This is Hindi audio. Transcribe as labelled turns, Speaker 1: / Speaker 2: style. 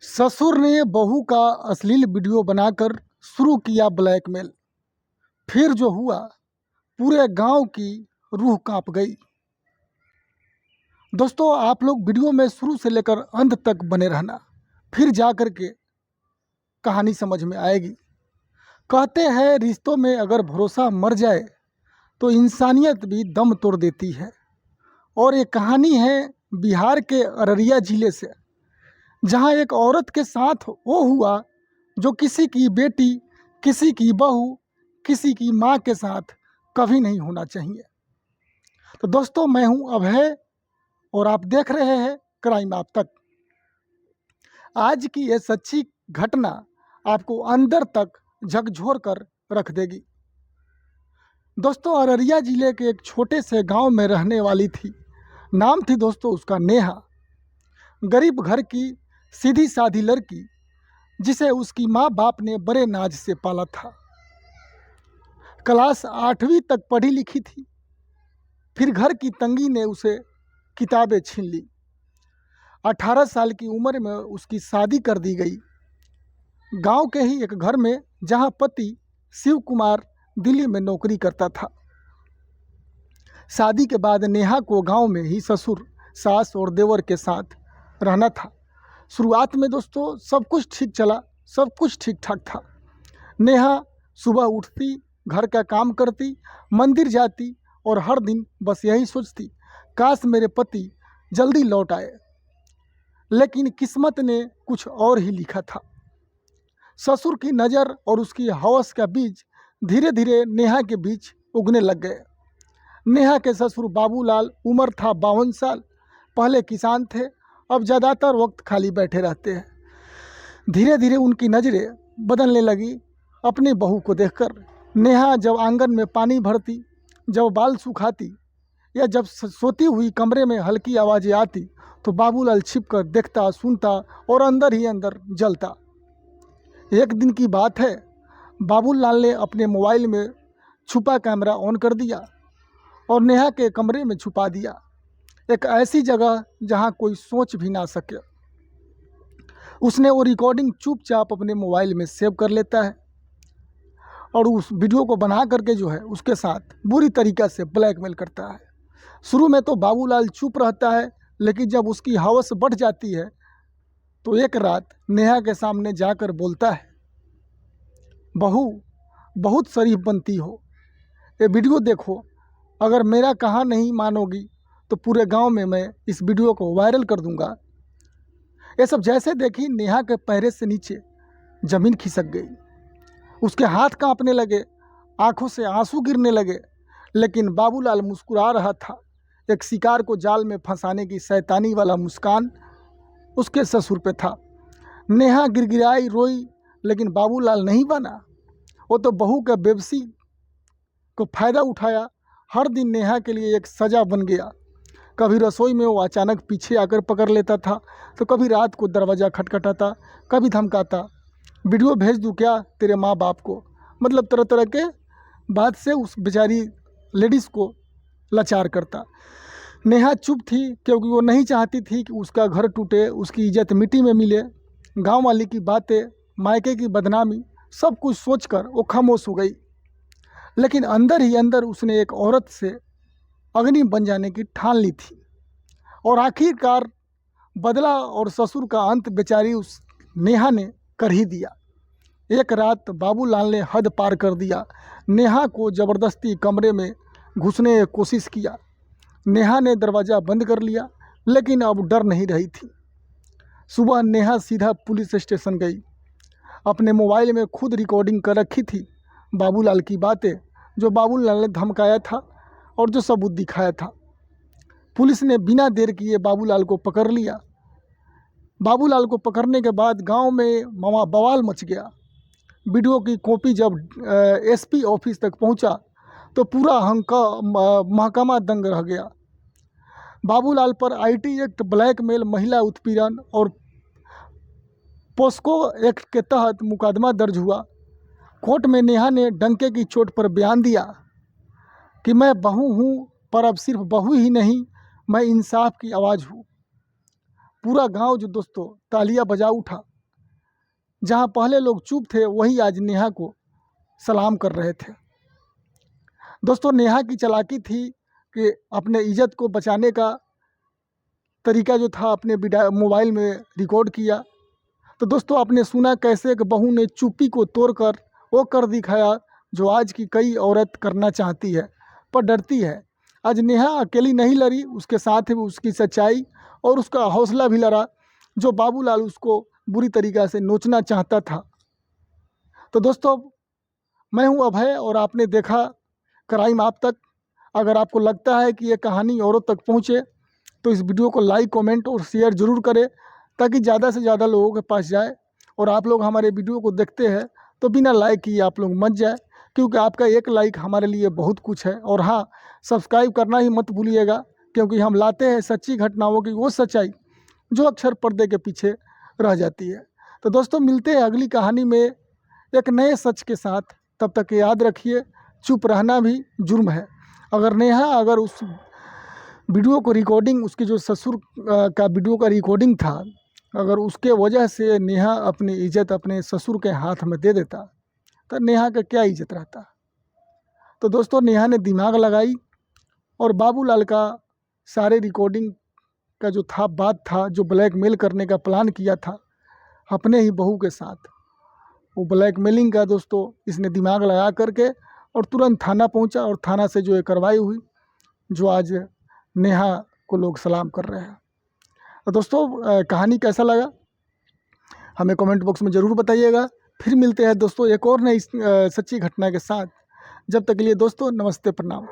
Speaker 1: ससुर ने बहू का अश्लील वीडियो बनाकर शुरू किया ब्लैकमेल। फिर जो हुआ, पूरे गांव की रूह कांप गई। दोस्तों, आप लोग वीडियो में शुरू से लेकर अंत तक बने रहना, फिर जा कर के कहानी समझ में आएगी। कहते हैं रिश्तों में अगर भरोसा मर जाए तो इंसानियत भी दम तोड़ देती है। और ये कहानी है बिहार के अररिया ज़िले से, जहां एक औरत के साथ वो हुआ जो किसी की बेटी, किसी की बहू, किसी की माँ के साथ कभी नहीं होना चाहिए। तो दोस्तों, मैं हूं अभय और आप देख रहे हैं क्राइम आप तक। आज की ये सच्ची घटना आपको अंदर तक झकझोर कर रख देगी। दोस्तों, अररिया ज़िले के एक छोटे से गांव में रहने वाली थी। नाम थी दोस्तों उसका नेहा। गरीब घर की सीधी सादी लड़की, जिसे उसकी माँ बाप ने बड़े नाज से पाला था। क्लास 8वीं तक पढ़ी लिखी थी। फिर घर की तंगी ने उसे किताबें छीन ली। 18 साल की उम्र में उसकी शादी कर दी गई, गांव के ही एक घर में, जहां पति शिव कुमार दिल्ली में नौकरी करता था। शादी के बाद नेहा को गांव में ही ससुर, सास और देवर के साथ रहना था। शुरुआत में दोस्तों सब कुछ ठीक चला, सब कुछ ठीक ठाक था। नेहा सुबह उठती, घर का काम करती, मंदिर जाती और हर दिन बस यही सोचती, काश मेरे पति जल्दी लौट आए। लेकिन किस्मत ने कुछ और ही लिखा था। ससुर की नज़र और उसकी हवस का बीज धीरे धीरे नेहा के बीच उगने लग गए। नेहा के ससुर बाबूलाल, उम्र था 52 साल, पहले किसान थे, अब ज़्यादातर वक्त खाली बैठे रहते हैं। धीरे धीरे उनकी नज़रें बदलने लगी अपनी बहू को देखकर। नेहा जब आंगन में पानी भरती, जब बाल सुखाती या जब सोती हुई कमरे में हल्की आवाज़ें आती, तो बाबूलाल छिपकर देखता, सुनता और अंदर ही अंदर जलता। एक दिन की बात है, बाबूलाल ने अपने मोबाइल में छुपा कैमरा ऑन कर दिया और नेहा के कमरे में छुपा दिया, एक ऐसी जगह जहां कोई सोच भी ना सके। उसने वो रिकॉर्डिंग चुपचाप अपने मोबाइल में सेव कर लेता है और उस वीडियो को बना करके जो है उसके साथ बुरी तरीक़ा से ब्लैकमेल करता है। शुरू में तो बाबूलाल चुप रहता है, लेकिन जब उसकी हवस बढ़ जाती है तो एक रात नेहा के सामने जाकर बोलता है, बहू बहुत शरीफ बनती हो, ये वीडियो देखो, अगर मेरा कहा नहीं मानोगी तो पूरे गांव में मैं इस वीडियो को वायरल कर दूंगा। ये सब जैसे देखी, नेहा के पैर से नीचे ज़मीन खिसक गई। उसके हाथ कांपने लगे, आंखों से आंसू गिरने लगे। लेकिन बाबूलाल मुस्कुरा रहा था, एक शिकार को जाल में फंसाने की शैतानी वाला मुस्कान उसके ससुर पे था। नेहा गिड़गिड़ाई, रोई, लेकिन बाबूलाल नहीं बना। वो तो बहू के बेबसी को फ़ायदा उठाया। हर दिन नेहा के लिए एक सज़ा बन गया। कभी रसोई में वो अचानक पीछे आकर पकड़ लेता था, तो कभी रात को दरवाज़ा खटखटाता, कभी धमकाता, वीडियो भेज दूँ क्या तेरे माँ बाप को। मतलब तरह तरह के बात से उस बेचारी लेडीज़ को लाचार करता। नेहा चुप थी, क्योंकि वो नहीं चाहती थी कि उसका घर टूटे, उसकी इज्जत मिट्टी में मिले। गांव वाले की बातें, मायके की बदनामी, सब कुछ सोचकर वो खामोश हो गई। लेकिन अंदर ही अंदर उसने एक औरत से अग्नि बन जाने की ठान ली थी। और आखिरकार बदला और ससुर का अंत बेचारी उस नेहा ने कर ही दिया। एक रात बाबूलाल ने हद पार कर दिया। नेहा को ज़बरदस्ती कमरे में घुसने की कोशिश किया। नेहा ने दरवाज़ा बंद कर लिया, लेकिन अब डर नहीं रही थी। सुबह नेहा सीधा पुलिस स्टेशन गई। अपने मोबाइल में खुद रिकॉर्डिंग कर रखी थी बाबूलाल की बातें, जो बाबूलाल ने धमकाया था और जो सबूत दिखाया था। पुलिस ने बिना देर किए बाबूलाल को पकड़ लिया। बाबूलाल को पकड़ने के बाद गांव में मामा बवाल मच गया। वीडियो की कॉपी जब एसपी ऑफिस तक पहुंचा तो पूरा महकमा दंग रह गया। बाबूलाल पर आईटी एक्ट, ब्लैकमेल, महिला उत्पीड़न और पोस्को एक्ट के तहत मुकदमा दर्ज हुआ। कोर्ट में नेहा ने डंके की चोट पर बयान दिया कि मैं बहू हूँ, पर अब सिर्फ बहू ही नहीं, मैं इंसाफ की आवाज़ हूँ। पूरा गांव जो दोस्तों तालियां बजा उठा। जहाँ पहले लोग चुप थे वही आज नेहा को सलाम कर रहे थे। दोस्तों, नेहा की चालाकी थी कि अपने इज़्ज़त को बचाने का तरीका जो था अपने मोबाइल में रिकॉर्ड किया। तो दोस्तों, आपने सुना कैसे कि बहू ने चुप्पी को तोड़कर वो कर दिखाया जो आज की कई औरत करना चाहती है पर डरती है। आज नेहा अकेली नहीं लड़ी, उसके साथ ही उसकी सच्चाई और उसका हौसला भी लड़ा जो बाबूलाल उसको बुरी तरीक़ा से नोचना चाहता था। तो दोस्तों, मैं हूं अभय और आपने देखा क्राइम आप तक। अगर आपको लगता है कि ये कहानी औरों तक पहुंचे तो इस वीडियो को लाइक, कमेंट और शेयर ज़रूर करें ताकि ज़्यादा से ज़्यादा लोगों के पास जाए। और आप लोग हमारे वीडियो को देखते हैं तो बिना लाइक किए आप लोग मत जाए, क्योंकि आपका एक लाइक हमारे लिए बहुत कुछ है। और हाँ, सब्सक्राइब करना ही मत भूलिएगा, क्योंकि हम लाते हैं सच्ची घटनाओं की वो सच्चाई जो अक्सर पर्दे के पीछे रह जाती है। तो दोस्तों, मिलते हैं अगली कहानी में एक नए सच के साथ। तब तक याद रखिए, चुप रहना भी जुर्म है। अगर नेहा उस वीडियो को रिकॉर्डिंग, उसके जो ससुर का वीडियो का रिकॉर्डिंग था, अगर उसके वजह से नेहा अपनी इज़्ज़त अपने ससुर के हाथ में दे देता तो नेहा का क्या इज़्ज़त रहता। तो दोस्तों, नेहा ने दिमाग लगाई और बाबूलाल का सारे रिकॉर्डिंग का जो था बात था, जो ब्लैकमेल करने का प्लान किया था अपने ही बहू के साथ, वो ब्लैकमेलिंग का दोस्तों इसने दिमाग लगा करके और तुरंत थाना पहुंचा और थाना से जो ये कार्रवाई हुई, जो आज नेहा को लोग सलाम कर रहे हैं। तो दोस्तों, कहानी कैसा लगा हमें कमेंट बॉक्स में ज़रूर बताइएगा। फिर मिलते हैं दोस्तों एक और नई सच्ची घटना के साथ। जब तक के लिए दोस्तों, नमस्ते, प्रणाम।